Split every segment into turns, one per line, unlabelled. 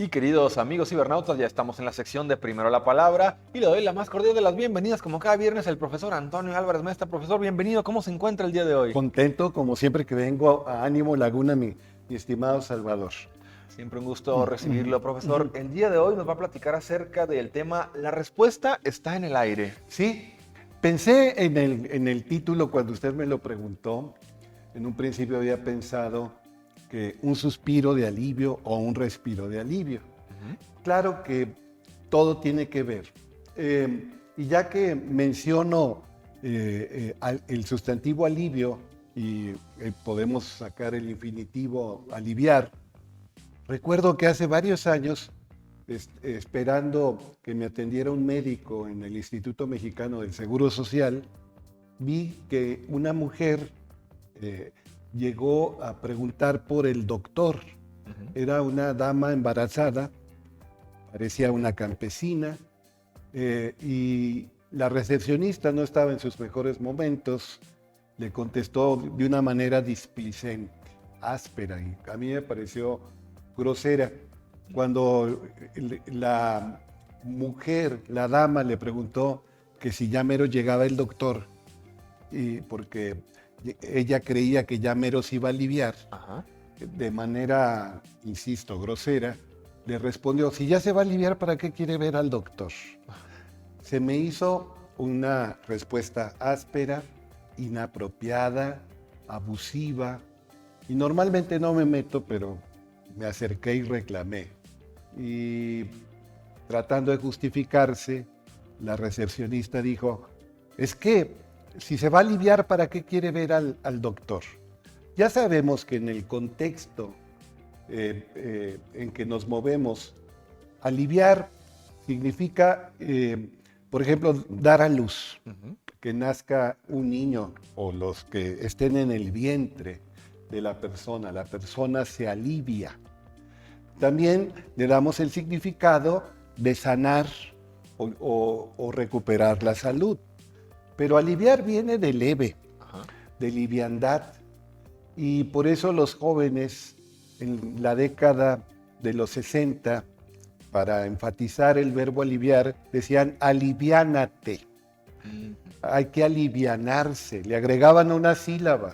Y queridos amigos cibernautas, ya estamos en la sección de Primero la Palabra y le doy la más cordial de las bienvenidas, como cada viernes, al profesor Antonio Álvarez Maestra. Profesor, bienvenido. ¿Cómo se encuentra el día de hoy?
Contento, como siempre que vengo a Ánimo Laguna, mi estimado Salvador.
Siempre un gusto recibirlo, profesor. El día de hoy nos va a platicar acerca del tema La respuesta está en el aire.
Sí, pensé en el título cuando usted me lo preguntó. En un principio había pensado que un suspiro de alivio o un respiro de alivio. Claro que todo tiene que ver. Y ya que menciono el sustantivo alivio y podemos sacar el infinitivo aliviar, recuerdo que hace varios años, esperando que me atendiera un médico en el Instituto Mexicano del Seguro Social, vi que una mujer llegó a preguntar por el doctor. Era una dama embarazada, parecía una campesina, y la recepcionista no estaba en sus mejores momentos. Le contestó de una manera displicente, áspera, y a mí me pareció grosera. Cuando la mujer, la dama, le preguntó que si ya mero llegaba el doctor, y porque ella creía que ya mero se iba a aliviar, de manera, insisto, grosera, le respondió: si ya se va a aliviar, ¿para qué quiere ver al doctor? Se me hizo una respuesta áspera, inapropiada, abusiva, y normalmente no me meto, pero me acerqué y reclamé. Y tratando de justificarse, la recepcionista dijo: es que si se va a aliviar, ¿para qué quiere ver al doctor? Ya sabemos que en el contexto en que nos movemos, aliviar significa, por ejemplo, dar a luz, que nazca un niño o los que estén en el vientre de la persona se alivia. También le damos el significado de sanar o recuperar la salud. Pero aliviar viene de leve, de liviandad. Y por eso los jóvenes en la década de los 60, para enfatizar el verbo aliviar, decían aliviánate. Hay que alivianarse, le agregaban una sílaba.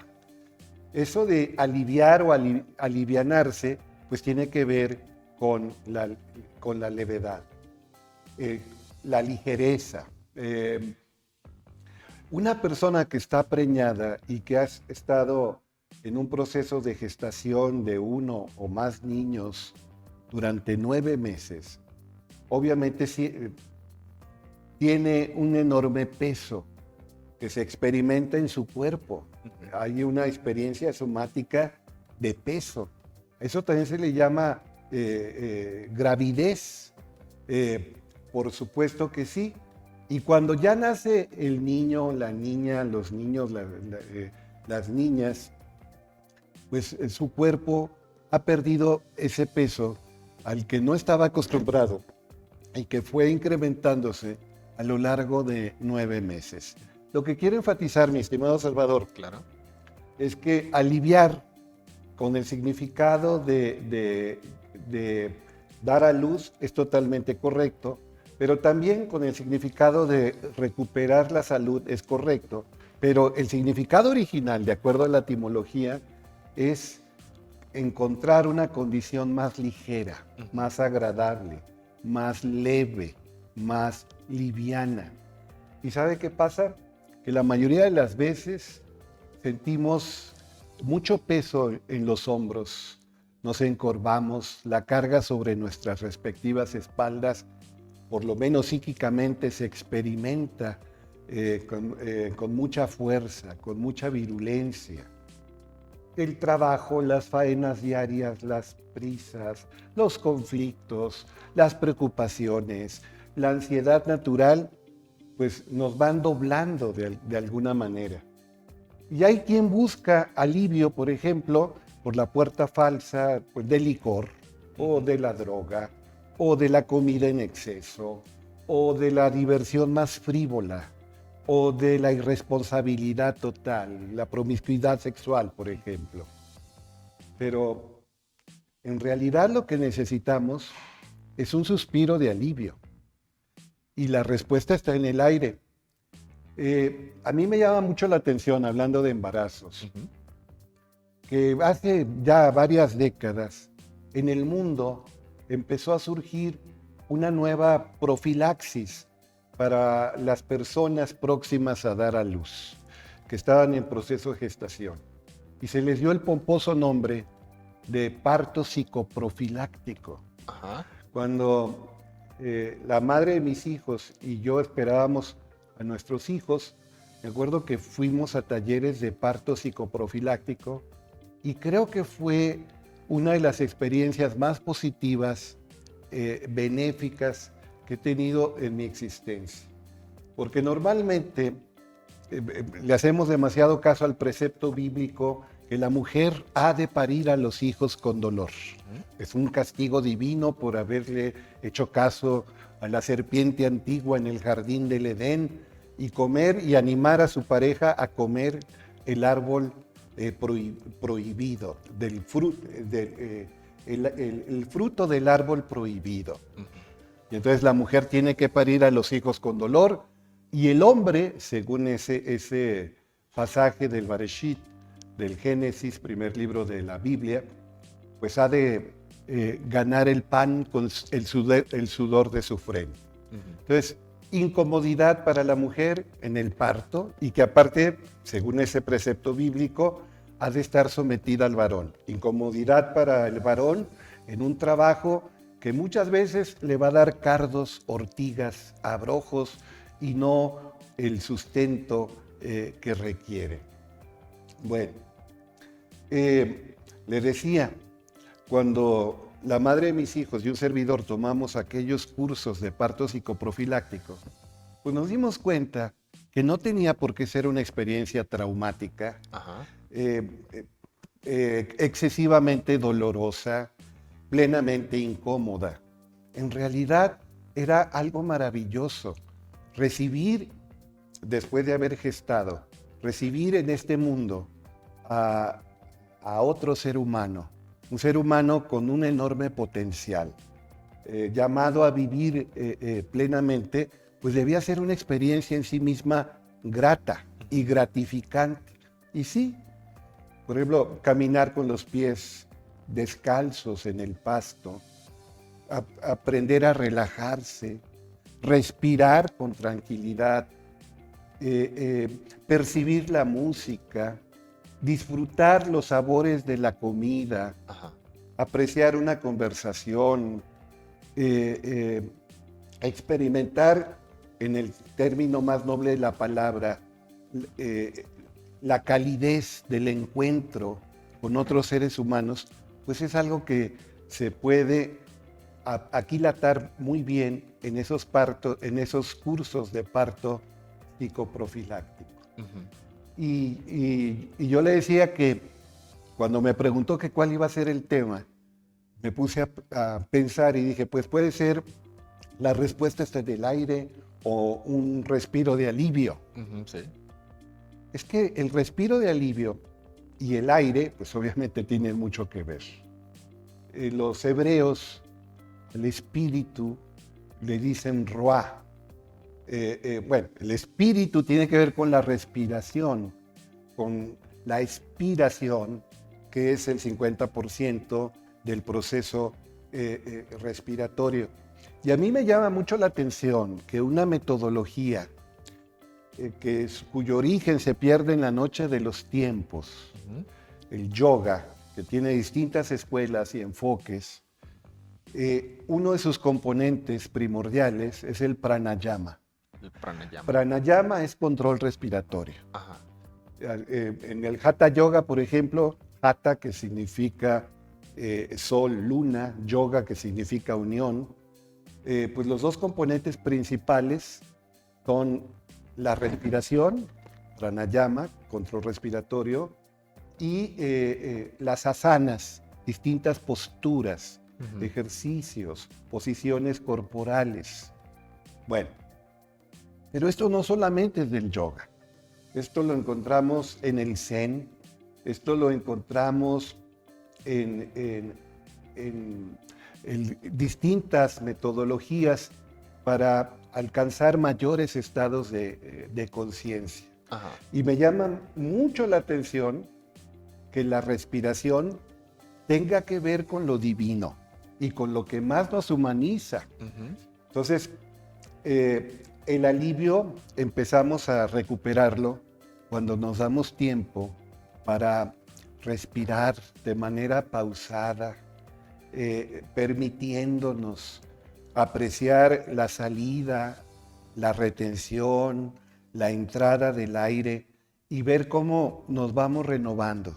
Eso de aliviar o alivianarse, pues tiene que ver con la levedad, la ligereza. Una persona que está preñada y que ha estado en un proceso de gestación de uno o más niños durante 9 meses, obviamente sí, tiene un enorme peso que se experimenta en su cuerpo. Hay una experiencia somática de peso. Eso también se le llama gravidez. Por supuesto que sí. Y cuando ya nace el niño, la niña, los niños, las niñas, pues su cuerpo ha perdido ese peso al que no estaba acostumbrado y que fue incrementándose a lo largo de 9 meses. Lo que quiero enfatizar, mi estimado Salvador,
Claro,
es que aliviar, con el significado de dar a luz, es totalmente correcto, pero también con el significado de recuperar la salud es correcto, pero el significado original, de acuerdo a la etimología, es encontrar una condición más ligera, más agradable, más leve, más liviana. ¿Y sabe qué pasa? Que la mayoría de las veces sentimos mucho peso en los hombros, nos encorvamos, la carga sobre nuestras respectivas espaldas, por lo menos psíquicamente, se experimenta con mucha fuerza, con mucha virulencia. El trabajo, las faenas diarias, las prisas, los conflictos, las preocupaciones, la ansiedad natural, pues nos van doblando de alguna manera. Y hay quien busca alivio, por ejemplo, por la puerta falsa, pues, del licor, o de la droga, o de la comida en exceso, o de la diversión más frívola, o de la irresponsabilidad total, la promiscuidad sexual, por ejemplo. Pero en realidad lo que necesitamos es un suspiro de alivio. Y la respuesta está en el aire. A mí me llama mucho la atención, hablando de embarazos, que hace ya varias décadas en el mundo empezó a surgir una nueva profilaxis para las personas próximas a dar a luz, que estaban en proceso de gestación. Y se les dio el pomposo nombre de parto psicoprofiláctico.
Ajá.
Cuando la madre de mis hijos y yo esperábamos a nuestros hijos, me acuerdo que fuimos a talleres de parto psicoprofiláctico y creo que fue una de las experiencias más positivas, benéficas que he tenido en mi existencia. Porque normalmente le hacemos demasiado caso al precepto bíblico que la mujer ha de parir a los hijos con dolor. Es un castigo divino por haberle hecho caso a la serpiente antigua en el jardín del Edén y comer y animar a su pareja a comer el árbol prohibido, el fruto del árbol prohibido. Y entonces la mujer tiene que parir a los hijos con dolor y el hombre, según ese pasaje del Bereshit, del Génesis, primer libro de la Biblia, pues ha de ganar el pan con el sudor de su frente. Entonces, incomodidad para la mujer en el parto y que aparte, según ese precepto bíblico, ha de estar sometida al varón. Incomodidad para el varón en un trabajo que muchas veces le va a dar cardos, ortigas, abrojos y no el sustento que requiere. Bueno, le decía, cuando la madre de mis hijos y un servidor tomamos aquellos cursos de parto psicoprofiláctico, pues nos dimos cuenta que no tenía por qué ser una experiencia traumática, excesivamente dolorosa, plenamente incómoda. En realidad era algo maravilloso. Recibir, después de haber gestado, recibir en este mundo a otro ser humano, un ser humano con un enorme potencial, llamado a vivir plenamente, pues debía ser una experiencia en sí misma grata y gratificante. Y sí, por ejemplo, caminar con los pies descalzos en el pasto, aprender a relajarse, respirar con tranquilidad, percibir la música, disfrutar los sabores de la comida, apreciar una conversación, experimentar, en el término más noble de la palabra, la calidez del encuentro con otros seres humanos, pues es algo que se puede aquilatar muy bien en esos cursos de parto psicoprofiláctico. Y yo le decía que cuando me preguntó que cuál iba a ser el tema, me puse a pensar y dije, pues puede ser la respuesta está en el aire o un respiro de alivio.
Sí.
Es que el respiro de alivio y el aire, pues obviamente tienen mucho que ver. Los hebreos, el espíritu, le dicen ruah. Bueno, el espíritu tiene que ver con la respiración, con la expiración, que es el 50% del proceso respiratorio. Y a mí me llama mucho la atención que una metodología cuyo origen se pierde en la noche de los tiempos, el yoga, que tiene distintas escuelas y enfoques, uno de sus componentes primordiales es el pranayama.
El pranayama.
Pranayama es control respiratorio. En el Hatha Yoga, por ejemplo, Hatha, que significa sol, luna, yoga, que significa unión, pues los dos componentes principales son la respiración, pranayama, control respiratorio, y las asanas, distintas posturas, ejercicios, posiciones corporales. Bueno, pero esto no solamente es del yoga. Esto lo encontramos en el Zen, esto lo encontramos en distintas metodologías para alcanzar mayores estados de conciencia.
Ajá.
Y me llama mucho la atención que la respiración tenga que ver con lo divino y con lo que más nos humaniza. Entonces, el alivio empezamos a recuperarlo cuando nos damos tiempo para respirar de manera pausada, permitiéndonos apreciar la salida, la retención, la entrada del aire y ver cómo nos vamos renovando.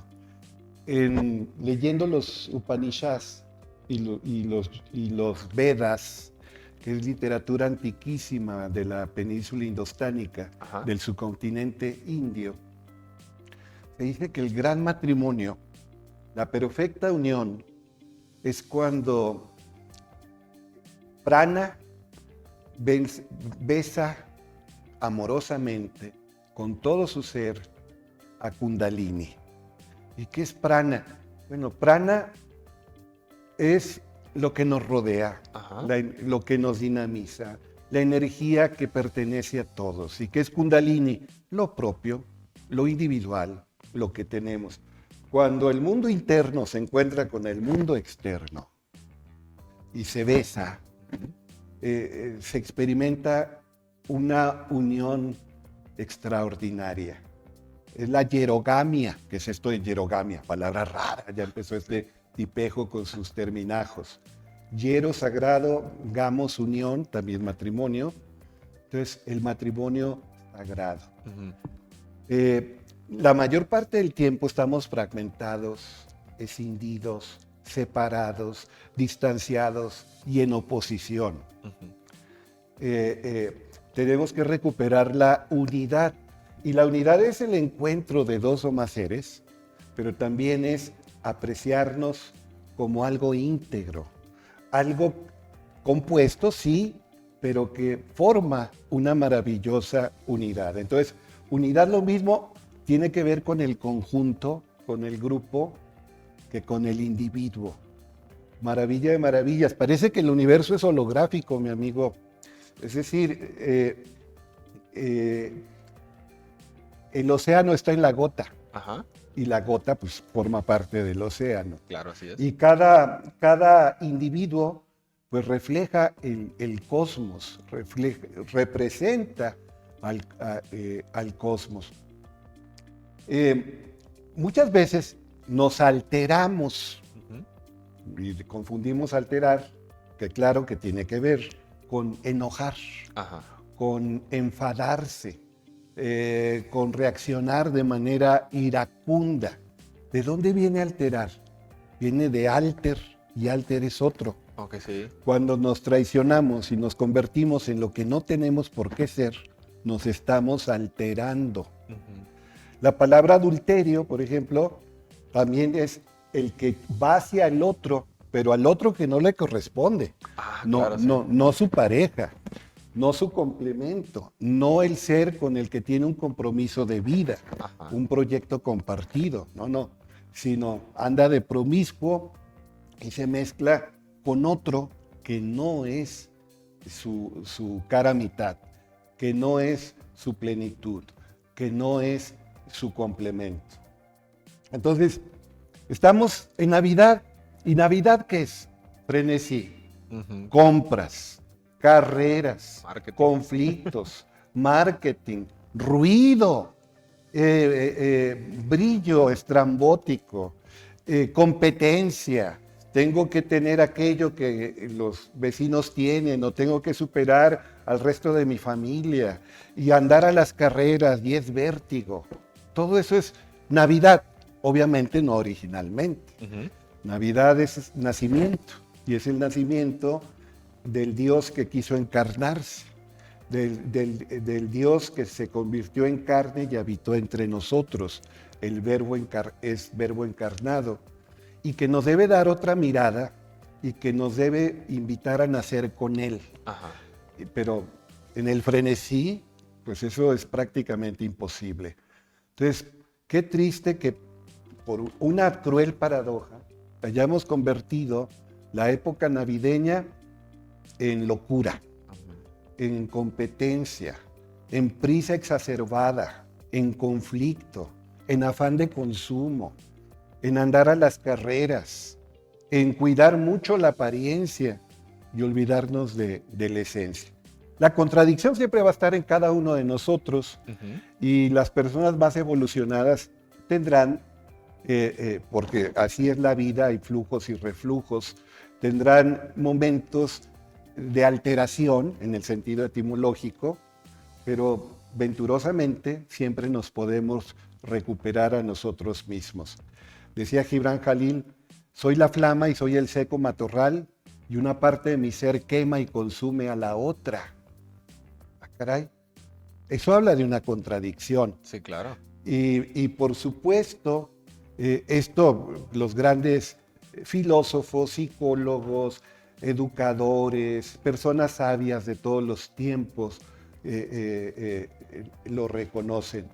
Leyendo los Upanishads y los Vedas, que es literatura antiquísima de la península indostánica,
Ajá.
del subcontinente indio, se dice que el gran matrimonio, la perfecta unión, es cuando prana besa amorosamente con todo su ser a Kundalini. ¿Y qué es prana? Bueno, prana es lo que nos rodea, lo que nos dinamiza, la energía que pertenece a todos. ¿Y qué es Kundalini? Lo propio, lo individual, lo que tenemos. Cuando el mundo interno se encuentra con el mundo externo y se besa, se experimenta una unión extraordinaria. Es la yerogamia, que es esto de yerogamia, palabra rara, ya empezó este tipejo con sus terminajos. Yero, sagrado, gamos, unión, también matrimonio. Entonces, el matrimonio sagrado. La mayor parte del tiempo estamos fragmentados, escindidos, separados, distanciados y en oposición. Tenemos que recuperar la unidad. Y la unidad es el encuentro de dos o más seres, pero también es apreciarnos como algo íntegro, algo compuesto, sí, pero que forma una maravillosa unidad. Entonces, unidad lo mismo tiene que ver con el conjunto, con el grupo, que con el individuo. Maravilla de maravillas. Parece que el universo es holográfico, mi amigo. Es decir, el océano está en la gota.
Ajá.
Y la gota pues forma parte del océano.
Claro, así es.
Y cada individuo pues refleja el cosmos, representa al cosmos. Muchas veces nos alteramos y confundimos alterar, que claro que tiene que ver con enojar, con enfadarse, con reaccionar de manera iracunda. ¿De dónde viene alterar? Viene de alter, y alter es otro.
Okay, sí.
Cuando nos traicionamos y nos convertimos en lo que no tenemos por qué ser, nos estamos alterando. La palabra adulterio, por ejemplo, también es el que va hacia el otro, pero al otro que no le corresponde.
Claro, sí.
No su pareja, no su complemento, no el ser con el que tiene un compromiso de vida, un proyecto compartido, no, sino anda de promiscuo y se mezcla con otro que no es su cara mitad, que no es su plenitud, que no es su complemento. Entonces, estamos en Navidad. ¿Y Navidad qué es? Frenesí, compras, carreras, conflictos, marketing, ruido, brillo estrambótico, competencia. Tengo que tener aquello que los vecinos tienen, o tengo que superar al resto de mi familia, y andar a las carreras, y es vértigo. Todo eso es Navidad, obviamente no originalmente. Navidad es nacimiento, y es el nacimiento del Dios que quiso encarnarse, del Dios que se convirtió en carne y habitó entre nosotros. El verbo es verbo encarnado, y que nos debe dar otra mirada y que nos debe invitar a nacer con Él. Pero en el frenesí, pues eso es prácticamente imposible. Entonces, qué triste que por una cruel paradoja hayamos convertido La época navideña en locura, en competencia, en prisa exacerbada, en conflicto, en afán de consumo, en andar a las carreras, en cuidar mucho la apariencia y olvidarnos de la esencia. La contradicción siempre va a estar en cada uno de nosotros y las personas más evolucionadas tendrán, porque así es la vida, hay flujos y reflujos, tendrán momentos de alteración en el sentido etimológico, pero venturosamente siempre nos podemos recuperar a nosotros mismos. Decía Gibran Jalil, soy la flama y soy el seco matorral, y una parte de mi ser quema y consume a la otra. Ah, caray. Eso habla de una contradicción.
Sí, claro.
Y por supuesto, esto los grandes filósofos, psicólogos, educadores, personas sabias de todos los tiempos lo reconocen.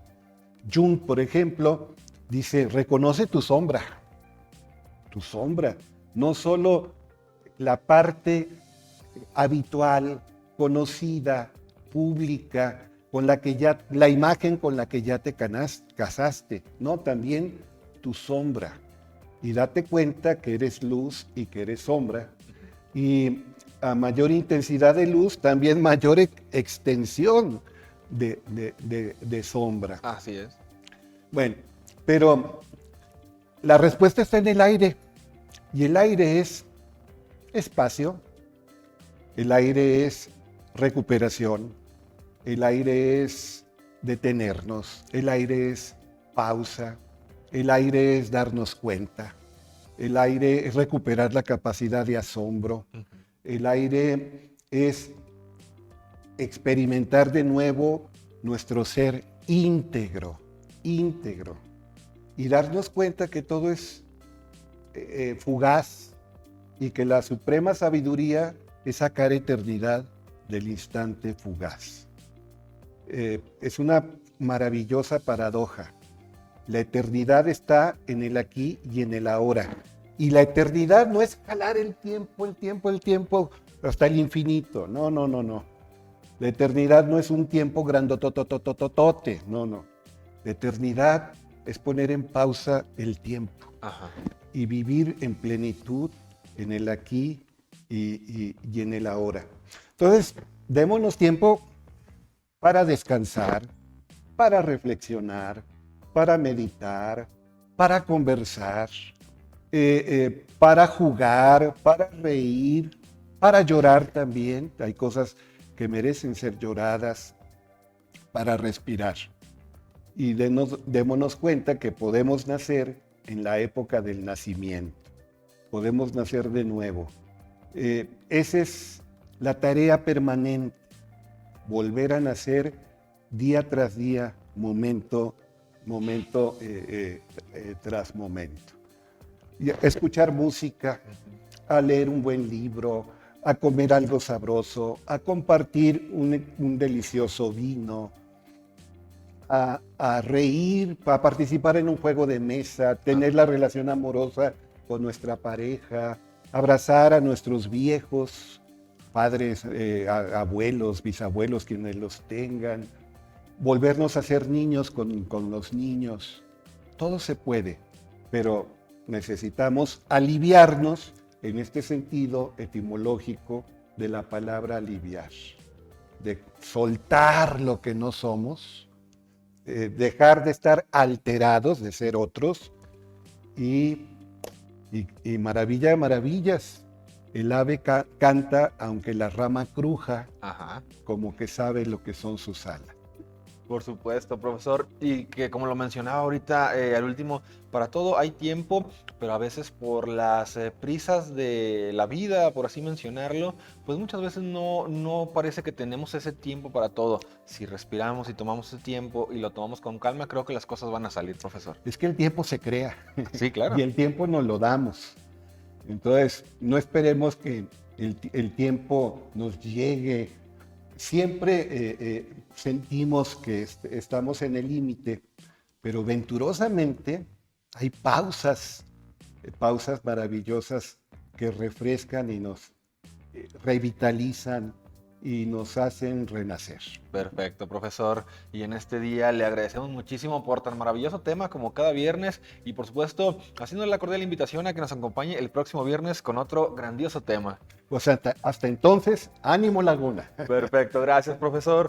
Jung, por ejemplo, dice, reconoce tu sombra, no solo la parte habitual, conocida, pública, con la que ya, la imagen con la que ya te casaste, no, también tu sombra. Y date cuenta que eres luz y que eres sombra. Y a mayor intensidad de luz, también mayor extensión de sombra.
Así es.
Bueno, pero la respuesta está en el aire. Y el aire es espacio, el aire es recuperación, el aire es detenernos, el aire es pausa, el aire es darnos cuenta, el aire es recuperar la capacidad de asombro, el aire es experimentar de nuevo nuestro ser íntegro, y darnos cuenta que todo es fugaz y que la suprema sabiduría es sacar eternidad del instante fugaz. Es una maravillosa paradoja. La eternidad está en el aquí y en el ahora. Y la eternidad no es jalar el tiempo hasta el infinito. No. La eternidad no es un tiempo grandototototote. No. La eternidad es poner en pausa el tiempo.
Ajá.
Y vivir en plenitud en el aquí y en el ahora. Entonces, démonos tiempo para descansar, para reflexionar, para meditar, para conversar, para jugar, para reír, para llorar también. Hay cosas que merecen ser lloradas, para respirar. Y démonos cuenta que podemos nacer en la época del nacimiento. Podemos nacer de nuevo. Esa es la tarea permanente, volver a nacer día tras día, momento tras momento. Y a escuchar música, a leer un buen libro, a comer algo sabroso, a compartir un delicioso vino, a reír, a participar en un juego de mesa, tener la relación amorosa con nuestra pareja, abrazar a nuestros viejos, padres, abuelos, bisabuelos, quienes los tengan, volvernos a ser niños con los niños. Todo se puede, pero necesitamos aliviarnos en este sentido etimológico de la palabra aliviar, de soltar lo que no somos, dejar de estar alterados, de ser otros, y maravilla de maravillas, el ave canta aunque la rama cruja,
Ajá.
como que sabe lo que son sus alas.
Por supuesto, profesor, y que como lo mencionaba ahorita al último, para todo hay tiempo, pero a veces por las prisas de la vida, por así mencionarlo, pues muchas veces no parece que tenemos ese tiempo para todo. Si respiramos y tomamos ese tiempo y lo tomamos con calma, creo que las cosas van a salir, profesor.
Es que el tiempo se crea.
Sí, claro.
Y el tiempo nos lo damos. Entonces, no esperemos que el tiempo nos llegue. Siempre sentimos que estamos en el límite, pero venturosamente hay pausas maravillosas que refrescan y nos revitalizan y nos hacen renacer.
Perfecto, profesor. Y en este día le agradecemos muchísimo por tan maravilloso tema como cada viernes y por supuesto haciéndole la cordial invitación a que nos acompañe el próximo viernes con otro grandioso tema.
Pues hasta entonces, ánimo Laguna.
Perfecto, gracias, profesor.